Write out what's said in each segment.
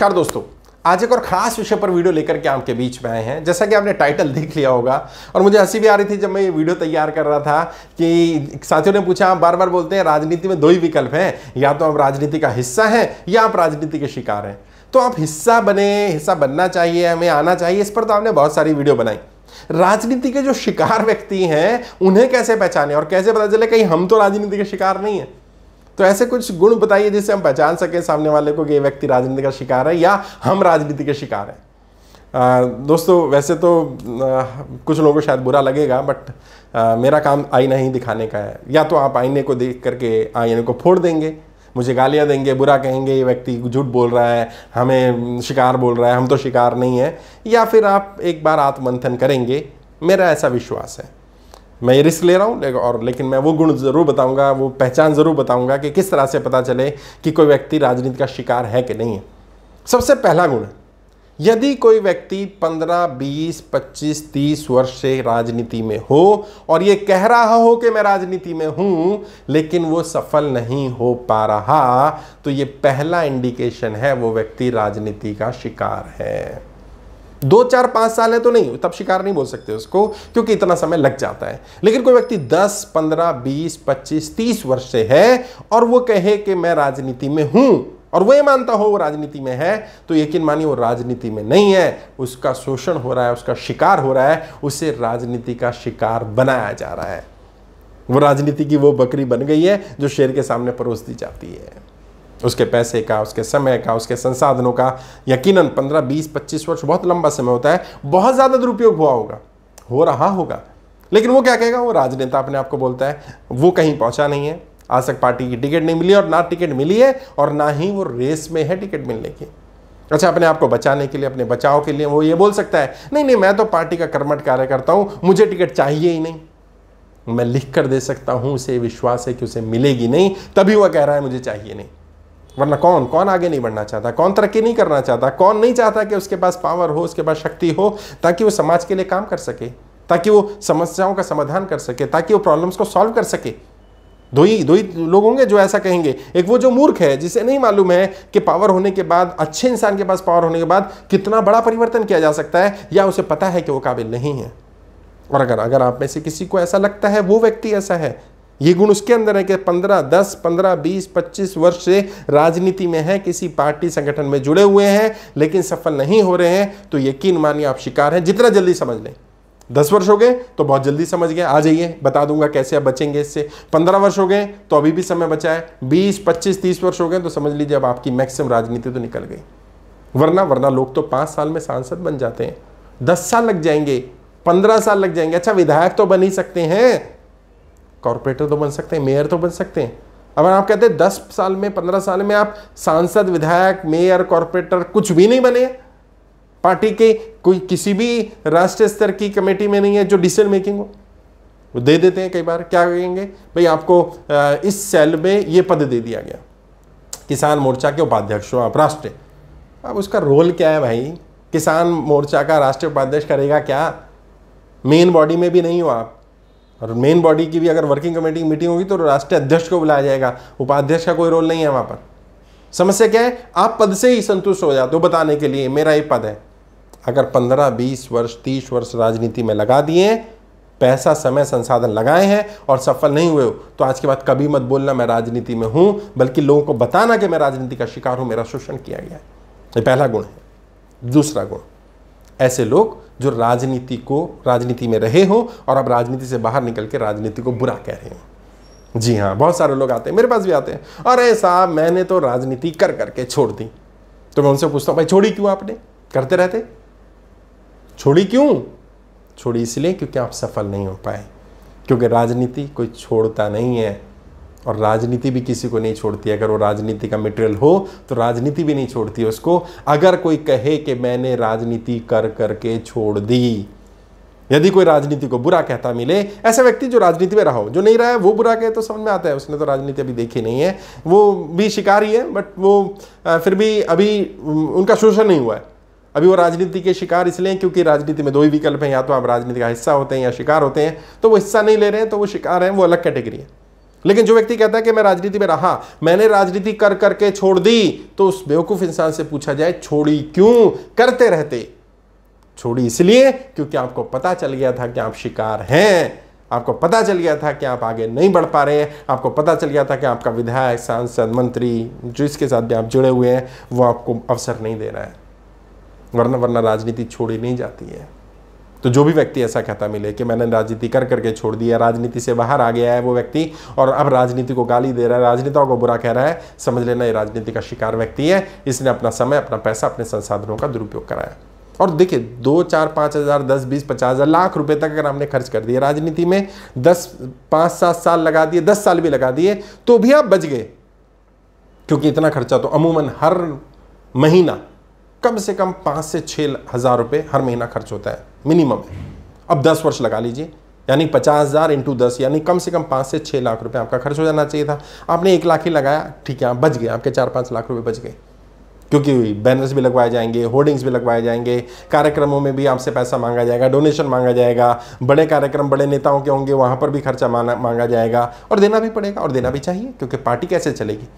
नमस्कार दोस्तों, आज एक और खास विषय पर वीडियो लेकर के आपके बीच में आए हैं। जैसा कि आपने टाइटल देख लिया होगा और मुझे हंसी भी आ रही थी जब मैं ये वीडियो तैयार कर रहा था कि साथियों ने पूछा, आप बार बार बोलते हैं राजनीति में दो ही विकल्प हैं, या तो आप राजनीति का हिस्सा हैं या आप राजनीति के शिकार हैं। तो आप हिस्सा बनना चाहिए, हमें आना चाहिए, इस पर तो आपने बहुत सारी वीडियो बनाई। राजनीति के जो शिकार व्यक्ति हैं उन्हें कैसे पहचाने और कैसे पता चले कहीं हम तो राजनीति के शिकार नहीं है। तो ऐसे कुछ गुण बताइए जिससे हम पहचान सके सामने वाले को कि ये व्यक्ति राजनीति का शिकार है या हम राजनीति के शिकार हैं। दोस्तों, वैसे तो कुछ लोगों को शायद बुरा लगेगा, बट मेरा काम आईना ही दिखाने का है। या तो आप आईने को देख करके आईने को फोड़ देंगे, मुझे गालियां देंगे, बुरा कहेंगे, ये व्यक्ति झूठ बोल रहा है, हमें शिकार बोल रहा है, हम तो शिकार नहीं है। या फिर आप एक बार आत्ममंथन करेंगे, मेरा ऐसा विश्वास है। मैं ये रिस्क ले रहा हूँ लेकिन मैं वो गुण ज़रूर बताऊंगा, वो पहचान ज़रूर बताऊंगा कि किस तरह से पता चले कि कोई व्यक्ति राजनीति का शिकार है कि नहीं है। सबसे पहला गुण, यदि कोई व्यक्ति 15, 20, 25, 30 वर्ष से राजनीति में हो और ये कह रहा हो कि मैं राजनीति में हूँ लेकिन वो सफल नहीं हो पा रहा, तो ये पहला इंडिकेशन है वो व्यक्ति राजनीति का शिकार है। 2, 4, 5 साल है तो नहीं, तब शिकार नहीं बोल सकते उसको, क्योंकि इतना समय लग जाता है। लेकिन कोई व्यक्ति 10, 15, 20, 25, 30 वर्ष से है और वो कहे कि मैं राजनीति में हूं और वो ये मानता हो वो राजनीति में है, तो यकीन मानिए वो राजनीति में नहीं है, उसका शोषण हो रहा है, उसका शिकार हो रहा है, उसे राजनीति का शिकार बनाया जा रहा है। वो राजनीति की वो बकरी बन गई है जो शेर के सामने परोस दी जाती है। उसके पैसे का, उसके समय का, उसके संसाधनों का यकीनन 15, 20, 25 वर्ष बहुत लंबा समय होता है, बहुत ज़्यादा दुरुपयोग हुआ होगा, हो रहा होगा। लेकिन वो क्या कहेगा, वो राजनेता अपने आप को बोलता है, वो कहीं पहुंचा नहीं है, आज तक पार्टी की टिकट नहीं मिली और ना टिकट मिली है और ना ही वो रेस में है टिकट मिलने की। अच्छा, अपने आप को बचाने के लिए, अपने बचाव के लिए वो ये बोल सकता है, नहीं मैं तो पार्टी का कर्मठ कार्य करता हूँ, मुझे टिकट चाहिए ही नहीं। मैं लिख कर दे सकता हूँ, उसे विश्वास है कि उसे मिलेगी नहीं, तभी वह कह रहा है मुझे चाहिए नहीं। वरना कौन आगे नहीं बढ़ना चाहता, कौन तरक्की नहीं करना चाहता, कौन नहीं चाहता कि उसके पास पावर हो, उसके पास शक्ति हो, ताकि वो समाज के लिए काम कर सके, ताकि वो समस्याओं का समाधान कर सके, ताकि वो प्रॉब्लम्स को सॉल्व कर सके। दो ही लोग होंगे जो ऐसा कहेंगे। एक वो जो मूर्ख है, जिसे नहीं मालूम है कि पावर होने के बाद, अच्छे इंसान के पास पावर होने के बाद कितना बड़ा परिवर्तन किया जा सकता है, या उसे पता है कि वो काबिल नहीं है। और अगर आप में से किसी को ऐसा लगता है वो व्यक्ति ऐसा है, ये गुण उसके अंदर है कि 10, 15, 20, 25 वर्ष से राजनीति में है, किसी पार्टी संगठन में जुड़े हुए हैं लेकिन सफल नहीं हो रहे हैं, तो यकीन मानिए आप शिकार हैं। जितना जल्दी समझ लें, 10 वर्ष हो गए तो बहुत जल्दी समझ गए, आ जाइए बता दूंगा कैसे आप बचेंगे इससे। 15 वर्ष हो गए तो अभी भी समय बचा है। 20, 25, 30 वर्ष हो गए तो समझ लीजिए अब आपकी मैक्सिमम राजनीति तो निकल गई। वरना लोग तो 5 साल में सांसद बन जाते हैं, 10 साल लग जाएंगे, 15 साल लग जाएंगे। अच्छा, विधायक तो बन ही सकते हैं, कॉर्पोरेटर तो बन सकते हैं, मेयर तो बन सकते हैं। अब आप कहते हैं 10 साल में, 15 साल में आप सांसद, विधायक, मेयर, कॉर्पोरेटर कुछ भी नहीं बने, पार्टी के कोई किसी भी राष्ट्रीय स्तर की कमेटी में नहीं है जो डिसीजन मेकिंग हो, वो दे देते हैं। कई बार क्या कहेंगे, भाई आपको इस सेल में ये पद दे दिया गया, किसान मोर्चा के उपाध्यक्ष हो आप, राष्ट्रीय। अब उसका रोल क्या है भाई? किसान मोर्चा का राष्ट्रीय उपाध्यक्ष करेगा क्या? मेन बॉडी में भी नहीं हो आप, और मेन बॉडी की भी अगर वर्किंग कमेटी की मीटिंग होगी तो राष्ट्रीय अध्यक्ष को बुलाया जाएगा, उपाध्यक्ष का कोई रोल नहीं है वहां पर। समस्या क्या है, आप पद से ही संतुष्ट हो जाते हो बताने के लिए मेरा ये पद है। अगर 15, 20 वर्ष, 30 वर्ष राजनीति में लगा दिए, पैसा, समय, संसाधन लगाए हैं और सफल नहीं हुए हो, तो आज के बाद कभी मत बोलना मैं राजनीति में हूं, बल्कि लोगों को बताना कि मैं राजनीति का शिकार हूं, मेरा शोषण किया गया है। ये पहला गुण है। दूसरा गुण, ऐसे लोग जो राजनीति में रहे हो और अब राजनीति से बाहर निकल के राजनीति को बुरा कह रहे हो। जी हाँ, बहुत सारे लोग आते हैं, मेरे पास भी आते हैं, अरे साहब मैंने तो राजनीति कर करके छोड़ दी। तो मैं उनसे पूछता हूँ, भाई छोड़ी क्यों आपने? करते रहते, छोड़ी क्यों? छोड़ी इसलिए क्योंकि आप सफल नहीं हो पाए। क्योंकि राजनीति कोई छोड़ता नहीं है और राजनीति भी किसी को नहीं छोड़ती। अगर वो राजनीति का मटेरियल हो तो राजनीति भी नहीं छोड़ती उसको। अगर कोई कहे कि मैंने राजनीति कर करके छोड़ दी, यदि कोई राजनीति को बुरा कहता मिले, ऐसा व्यक्ति जो राजनीति में रहा हो, जो नहीं रहा है वो बुरा कहे तो समझ में आता है उसने तो राजनीति अभी देखी नहीं है, वो भी शिकार ही है, बट वो फिर भी अभी उनका शोषण नहीं हुआ है। अभी वो राजनीति के शिकार इसलिए क्योंकि राजनीति में दो ही विकल्प हैं, या तो आप राजनीति का हिस्सा होते हैं या शिकार होते हैं। तो वो हिस्सा नहीं ले रहे हैं तो वो शिकार हैं, वो अलग कैटेगरी है। लेकिन जो व्यक्ति कहता है कि मैं राजनीति में रहा, मैंने राजनीति कर करके छोड़ दी, तो उस बेवकूफ इंसान से पूछा जाए छोड़ी क्यों? करते रहते। छोड़ी इसलिए क्योंकि आपको पता चल गया था कि आप शिकार हैं, आपको पता चल गया था कि आप आगे नहीं बढ़ पा रहे हैं, आपको पता चल गया था कि आपका विधायक, सांसद, मंत्री, जिसके साथ भी आप जुड़े हुए हैं, वो आपको अवसर नहीं दे रहा है, वरना राजनीति छोड़ी नहीं जाती है। तो जो भी व्यक्ति ऐसा कहता मिले कि मैंने राजनीति कर करके छोड़ दिया, राजनीति से बाहर आ गया है वो व्यक्ति और अब राजनीति को गाली दे रहा है, राजनेताओं को बुरा कह रहा है, समझ लेना ये राजनीति का शिकार व्यक्ति है। इसने अपना समय, अपना पैसा, अपने संसाधनों का दुरुपयोग कराया। और देखिए 2, 4, 5 हज़ार, 10, 20, 50 हज़ार, लाख रुपए तक अगर हमने खर्च कर दिए राजनीति में, 5, 7 साल लगा दिए, 10 साल भी लगा दिए, तो भी आप बच गए, क्योंकि इतना खर्चा तो अमूमन हर महीना कम से कम 5 से 6 हज़ार रुपये हर महीना खर्च होता है मिनिमम है। अब 10 वर्ष लगा लीजिए, यानी 50,000 × 10, यानी कम से कम 5 से 6 लाख रुपए आपका खर्च हो जाना चाहिए था। आपने 1 लाख ही लगाया, ठीक है, आप बच गए, आपके 4-5 लाख रुपए बच गए, क्योंकि बैनर्स भी लगवाए जाएंगे, होर्डिंग्स भी लगवाए जाएंगे, कार्यक्रमों में भी आपसे पैसा मांगा जाएगा, डोनेशन मांगा जाएगा, बड़े कार्यक्रम बड़े नेताओं के होंगे, वहाँ पर भी खर्चा मांगा जाएगा, और देना भी पड़ेगा, और देना भी चाहिए, क्योंकि पार्टी कैसे चलेगी?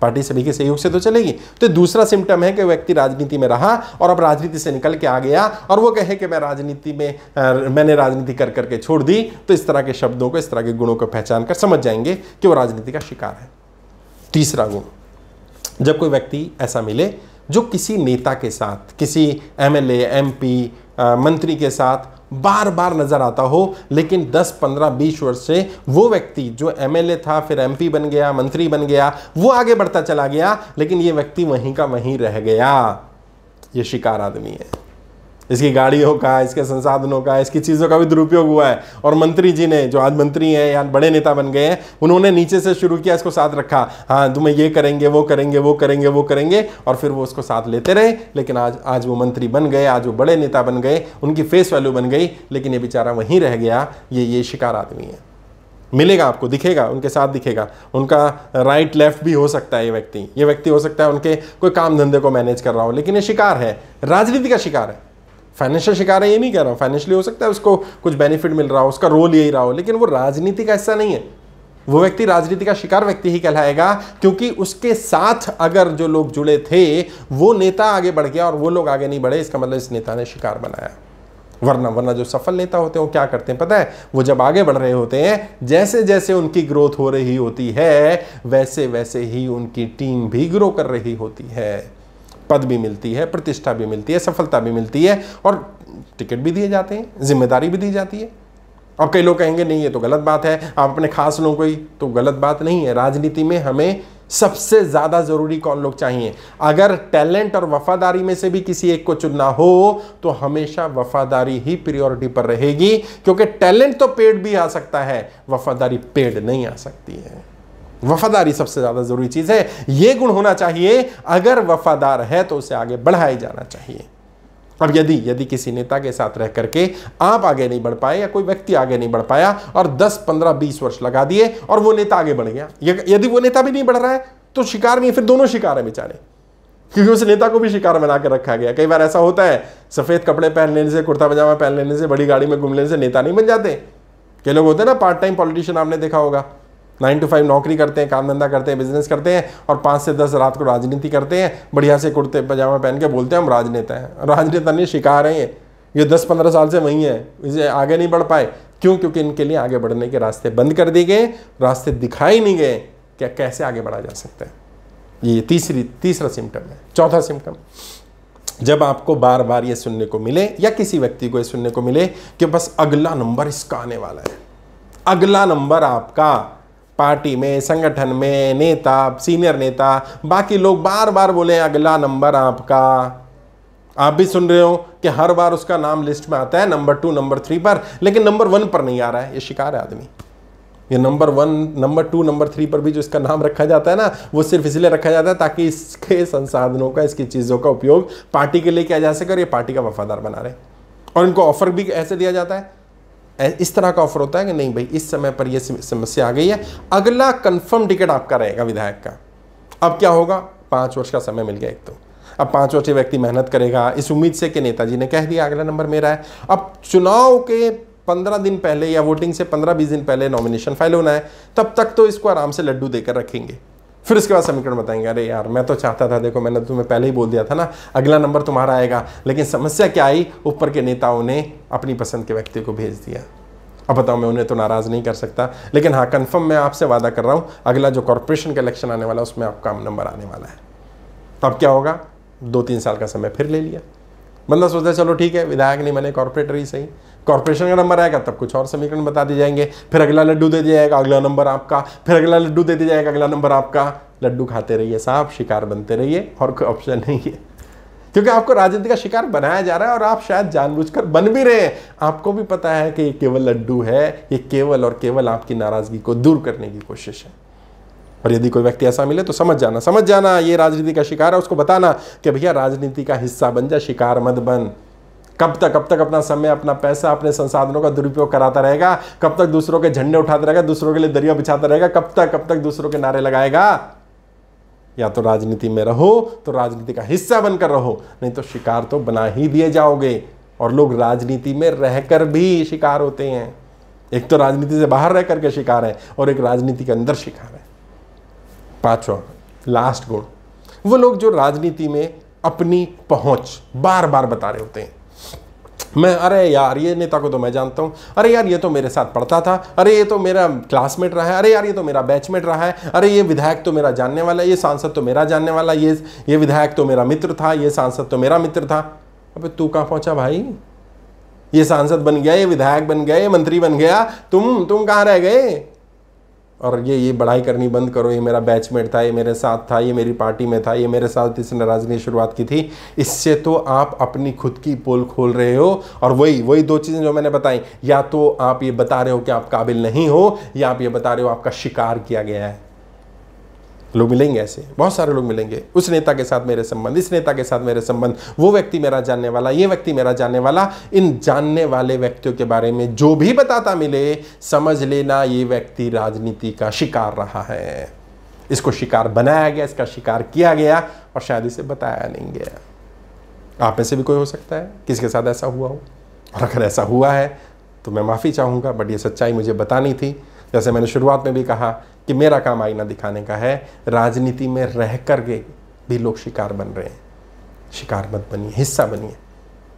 पार्टी सभी के सहयोग से तो चलेगी। तो दूसरा सिम्टम है कि व्यक्ति राजनीति में रहा और अब राजनीति से निकल के आ गया और वो कहे कि मैंने राजनीति कर करके छोड़ दी, तो इस तरह के शब्दों को, इस तरह के गुणों को पहचान कर समझ जाएंगे कि वो राजनीति का शिकार है। तीसरा गुण, जब कोई व्यक्ति ऐसा मिले जो किसी नेता के साथ, किसी MLA, MP, मंत्री के साथ बार बार नजर आता हो, लेकिन 10, 15, 20 वर्ष से वो व्यक्ति जो MLA था, फिर MP बन गया, मंत्री बन गया, वो आगे बढ़ता चला गया, लेकिन ये व्यक्ति वहीं का वहीं रह गया, ये शिकार आदमी है। इसकी गाड़ियों का, इसके संसाधनों का, इसकी चीज़ों का भी दुरुपयोग हुआ है। और मंत्री जी ने, जो आज मंत्री हैं या बड़े नेता बन गए हैं, उन्होंने नीचे से शुरू किया, इसको साथ रखा, हाँ तुम्हें ये करेंगे, वो करेंगे, वो करेंगे, वो करेंगे, और फिर वो उसको साथ लेते रहे। लेकिन आज वो मंत्री बन गए, आज वो बड़े नेता बन गए, उनकी फेस वैल्यू बन गई, लेकिन ये बेचारा वहीं रह गया। ये शिकार आदमी है। मिलेगा आपको, दिखेगा, उनके साथ दिखेगा, उनका राइट लेफ्ट भी हो सकता है। ये व्यक्ति हो सकता है उनके कोई काम धंधे को मैनेज कर रहा हो, लेकिन ये शिकार है, राजनीति का शिकार है। फाइनेंशियल शिकार है ये नहीं कह रहा हूँ, फाइनेंशियली हो सकता है उसको कुछ बेनिफिट मिल रहा हो, उसका रोल यही रहा हो, लेकिन वो राजनीति का हिस्सा नहीं है। वो व्यक्ति राजनीति का शिकार व्यक्ति ही कहलाएगा, क्योंकि उसके साथ अगर जो लोग जुड़े थे वो नेता आगे बढ़ गया और वो लोग आगे नहीं बढ़े, इसका मतलब इस नेता ने शिकार बनाया। वरना जो सफल नेता होते हैं वो क्या करते हैं पता है? वो जब आगे बढ़ रहे होते हैं, जैसे जैसे उनकी ग्रोथ हो रही होती है, वैसे वैसे ही उनकी टीम भी ग्रो कर रही होती है, पद भी मिलती है, प्रतिष्ठा भी मिलती है, सफलता भी मिलती है, और टिकट भी दिए जाते हैं, जिम्मेदारी भी दी जाती है। अब कई लोग कहेंगे नहीं ये तो गलत बात है, आप अपने खास लोगों को ही, तो गलत बात नहीं है। राजनीति में हमें सबसे ज्यादा जरूरी कौन लोग चाहिए? अगर टैलेंट और वफादारी में से भी किसी एक को चुनना हो तो हमेशा वफादारी ही प्रायोरिटी पर रहेगी, क्योंकि टैलेंट तो पेड भी आ सकता है, वफादारी पेड नहीं आ सकती है। वफादारी सबसे ज्यादा जरूरी चीज है, यह गुण होना चाहिए। अगर वफादार है तो उसे आगे बढ़ाया जाना चाहिए। अब यदि किसी नेता के साथ रह करके आप आगे नहीं बढ़ पाए या कोई व्यक्ति आगे नहीं बढ़ पाया और 10, 15, 20 वर्ष लगा दिए और वो नेता आगे बढ़ गया, यदि वो नेता भी नहीं बढ़ रहा है तो शिकार नहीं, फिर दोनों शिकार है बेचारे, क्योंकि उस नेता को भी शिकार बना के रखा गया। कई बार ऐसा होता है, सफेद कपड़े पहन लेने से, कुर्ता पजामा पहन लेने से, बड़ी गाड़ी में घूम लेने से नेता नहीं बन जाते। कई लोग होते हैं ना पार्ट टाइम पॉलिटिशियन, आपने देखा होगा, 9 to 5 नौकरी करते हैं, काम धंधा करते हैं, बिजनेस करते हैं, और 5 से 10 रात को राजनीति करते हैं, बढ़िया से कुर्ते पजामा पहन के बोलते हैं हम राजनेता हैं। राजनेता नहीं, शिकार हैं ये 10-15 साल से वहीं है, इसे आगे नहीं बढ़ पाए। क्यों? क्योंकि इनके लिए आगे बढ़ने के रास्ते बंद कर दिए गए, रास्ते दिखाई नहीं गए, क्या कैसे आगे बढ़ा जा सकता है। ये तीसरा सिम्टम है। चौथा सिम्टम, जब आपको बार बार ये सुनने को मिले या किसी व्यक्ति को ये सुनने को मिले कि बस अगला नंबर इसका आने वाला है, अगला नंबर आपका, पार्टी में, संगठन में, नेता, सीनियर नेता, बाकी लोग बार बार बोले अगला नंबर आपका। आप भी सुन रहे हो कि हर बार उसका नाम लिस्ट में आता है नंबर 2, नंबर 3 पर, लेकिन नंबर 1 पर नहीं आ रहा है। ये शिकार है आदमी। ये नंबर 1, नंबर 2, नंबर 3 पर भी जो इसका नाम रखा जाता है ना, वो सिर्फ इसलिए रखा जाता है ताकि इसके संसाधनों का, इसकी चीज़ों का उपयोग पार्टी के लिए किया जा सके और ये पार्टी का वफादार बना रहे। और इनको ऑफर भी ऐसे दिया जाता है, इस तरह का ऑफर होता है कि नहीं भाई इस समय पर ये समस्या आ गई है, अगला कंफर्म टिकट आपका रहेगा विधायक का। अब क्या होगा? 5 वर्ष का समय मिल गया एक तो। अब 5 वर्ष व्यक्ति मेहनत करेगा इस उम्मीद से कि नेताजी ने कह दिया अगला नंबर मेरा है। अब चुनाव के 15 दिन पहले या वोटिंग से 15-20 दिन पहले नॉमिनेशन फाइल होना है, तब तक तो इसको आराम से लड्डू देकर रखेंगे। फिर उसके बाद समीकरण बताएंगे, अरे यार मैं तो चाहता था, देखो मैंने तुम्हें पहले ही बोल दिया था ना अगला नंबर तुम्हारा आएगा, लेकिन समस्या क्या आई, ऊपर के नेताओं ने अपनी पसंद के व्यक्ति को भेज दिया। अब बताओ, मैं उन्हें तो नाराज नहीं कर सकता, लेकिन हाँ कन्फर्म मैं आपसे वादा कर रहा हूँ अगला जो कॉर्पोरेशन का इलेक्शन आने वाला है उसमें आपका नंबर आने वाला है। तो अब क्या होगा, 2-3 साल का समय फिर ले लिया। बंदा सोचता है चलो ठीक है, विधायक नहीं बने, कॉर्पोरेटर ही सही, कॉर्पोरेशन का नंबर आएगा तब कुछ और समीकरण बता दिए जाएंगे, फिर अगला लड्डू दे दिया जाएगा, अगला नंबर आपका, फिर अगला लड्डू दे दिया जाएगा, अगला नंबर आपका। लड्डू खाते रहिए साहब, शिकार बनते रहिए, और कोई ऑप्शन नहीं है, क्योंकि आपको राजनीति का शिकार बनाया जा रहा है और आप शायद जानबूझकर बन भी रहे हैं। आपको भी पता है कि ये केवल लड्डू है, ये केवल और केवल आपकी नाराजगी को दूर करने की कोशिश है। और यदि कोई व्यक्ति ऐसा मिले तो समझ जाना ये राजनीति का शिकार है, उसको बताना कि भैया राजनीति का हिस्सा बन जा, शिकार मत बन। कब तक अपना समय, अपना पैसा, अपने संसाधनों का दुरुपयोग कराता रहेगा? कब तक दूसरों के झंडे उठाता रहेगा, दूसरों के लिए दरिया बिछाता रहेगा? कब तक दूसरों के नारे लगाएगा? या तो राजनीति में रहो तो राजनीति का हिस्सा बनकर रहो, नहीं तो शिकार तो बना ही दिए जाओगे। और लोग राजनीति में रहकर भी शिकार होते हैं। एक तो राजनीति से बाहर रह करके शिकार है और एक राजनीति के अंदर शिकार है। 5वां लास्ट गुण, वो लोग जो राजनीति में अपनी पहुंच बार बार बता रहे होते हैं। मैं, अरे यार ये नेता को तो मैं जानता हूं, अरे यार ये तो मेरे साथ पढ़ता था, अरे ये तो मेरा क्लासमेट रहा है, अरे यार ये तो मेरा बैचमेट रहा है, अरे ये विधायक तो मेरा जानने वाला, ये सांसद तो मेरा जानने वाला, ये विधायक तो मेरा मित्र था, ये सांसद तो मेरा मित्र था। अबे तू कहां पहुंचा भाई? ये सांसद बन गया, ये विधायक बन गया, ये मंत्री बन गया, तुम कहां रह गए? और ये बढ़ाई करनी बंद करो, ये मेरा बैचमेट था, ये मेरे साथ था, ये मेरी पार्टी में था, ये मेरे साथ इसने राजनीति शुरुआत की थी। इससे तो आप अपनी खुद की पोल खोल रहे हो। और वही 2 चीज़ें जो मैंने बताई, या तो आप ये बता रहे हो कि आप काबिल नहीं हो, या आप ये बता रहे हो आपका शिकार किया गया है। लोग मिलेंगे ऐसे, बहुत सारे लोग मिलेंगे। उस नेता के साथ मेरे संबंध, इस नेता के साथ मेरे संबंध, वो व्यक्ति मेरा जानने वाला, ये व्यक्ति मेरा जानने वाला। इन जानने वाले व्यक्तियों के बारे में जो भी बताता मिले, समझ लेना ये व्यक्ति राजनीति का शिकार रहा है। इसको शिकार बनाया गया, इसका शिकार किया गया और शायद इसे बताया नहीं गया। आप में से भी कोई हो सकता है किसके साथ ऐसा हुआ हो, और अगर ऐसा हुआ है तो मैं माफ़ी चाहूँगा, बट ये सच्चाई मुझे बतानी थी। जैसे मैंने शुरुआत में भी कहा कि मेरा काम आईना दिखाने का है। राजनीति में रह कर के भी लोग शिकार बन रहे हैं। शिकार मत बनिए, हिस्सा बनिए।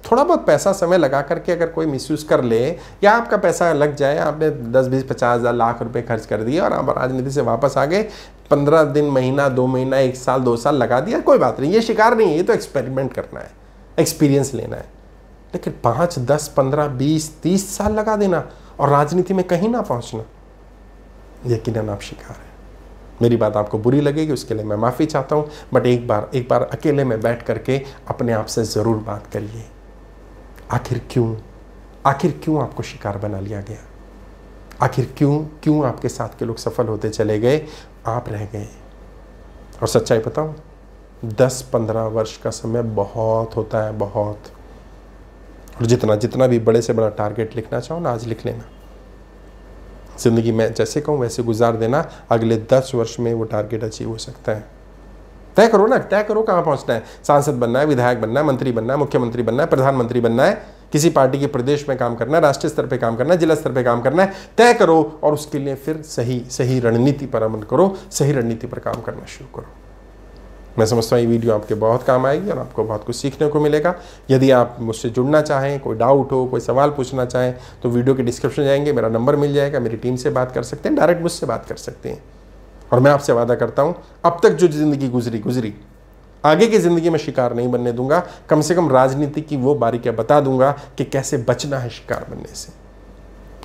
थोड़ा बहुत पैसा समय लगा करके अगर कोई मिसयूज़ कर ले, या आपका पैसा लग जाए, आपने 10, 20, 50 हज़ार, लाख रुपए खर्च कर दिए और आप राजनीति से वापस आ गए, 15 दिन, महीना, 2 महीना, 1 साल, 2 साल लगा दिया, कोई बात नहीं, ये शिकार नहीं है, ये तो एक्सपेरिमेंट करना है, एक्सपीरियंस लेना है। लेकिन 5, 10, 15, 20, 30 साल लगा देना और राजनीति में कहीं ना पहुँचना, यकीनन आप शिकार हैं। मेरी बात आपको बुरी लगेगी, उसके लिए मैं माफ़ी चाहता हूँ, बट एक बार अकेले में बैठ करके अपने आप से ज़रूर बात करिए। आखिर क्यों आपको शिकार बना लिया गया? आखिर क्यों आपके साथ के लोग सफल होते चले गए, आप रह गए? और सच्चाई बताऊँ, 10-15 वर्ष का समय बहुत होता है, बहुत। और जितना भी बड़े से बड़ा टारगेट लिखना चाहो ना, आज लिख लेना। जिंदगी में जैसे कहूँ वैसे गुजार देना, अगले 10 वर्ष में वो टारगेट अचीव हो सकता है। तय करो ना, तय करो कहाँ पहुँचना है। सांसद बनना है, विधायक बनना है, मंत्री बनना है, मुख्यमंत्री बनना है, प्रधानमंत्री बनना है, किसी पार्टी के प्रदेश में काम करना है, राष्ट्रीय स्तर पे काम करना है, जिला स्तर पे काम करना है। तय करो और उसके लिए फिर सही रणनीति पर अमल करो, सही रणनीति पर काम करना शुरू करो। मैं समझता हूँ ये वीडियो आपके बहुत काम आएगी और आपको बहुत कुछ सीखने को मिलेगा। यदि आप मुझसे जुड़ना चाहें, कोई डाउट हो, कोई सवाल पूछना चाहें, तो वीडियो के डिस्क्रिप्शन जाएंगे, मेरा नंबर मिल जाएगा, मेरी टीम से बात कर सकते हैं, डायरेक्ट मुझसे बात कर सकते हैं। और मैं आपसे वादा करता हूँ, अब तक जो ज़िंदगी गुजरी, आगे की ज़िंदगी में शिकार नहीं बनने दूंगा। कम से कम राजनीति की वो बारीकियाँ बता दूंगा कि कैसे बचना है शिकार बनने से।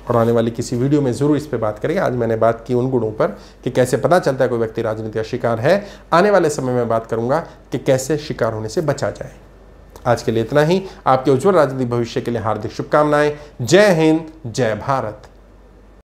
और आने वाली किसी वीडियो में ज़रूर इस पे बात करेंगे। आज मैंने बात की उन गुणों पर कि कैसे पता चलता है कोई व्यक्ति राजनीति का शिकार है। आने वाले समय में बात करूंगा कि कैसे शिकार होने से बचा जाए। आज के लिए इतना ही। आपके उज्जवल राजनीतिक भविष्य के लिए हार्दिक शुभकामनाएं। जय हिंद, जय भारत।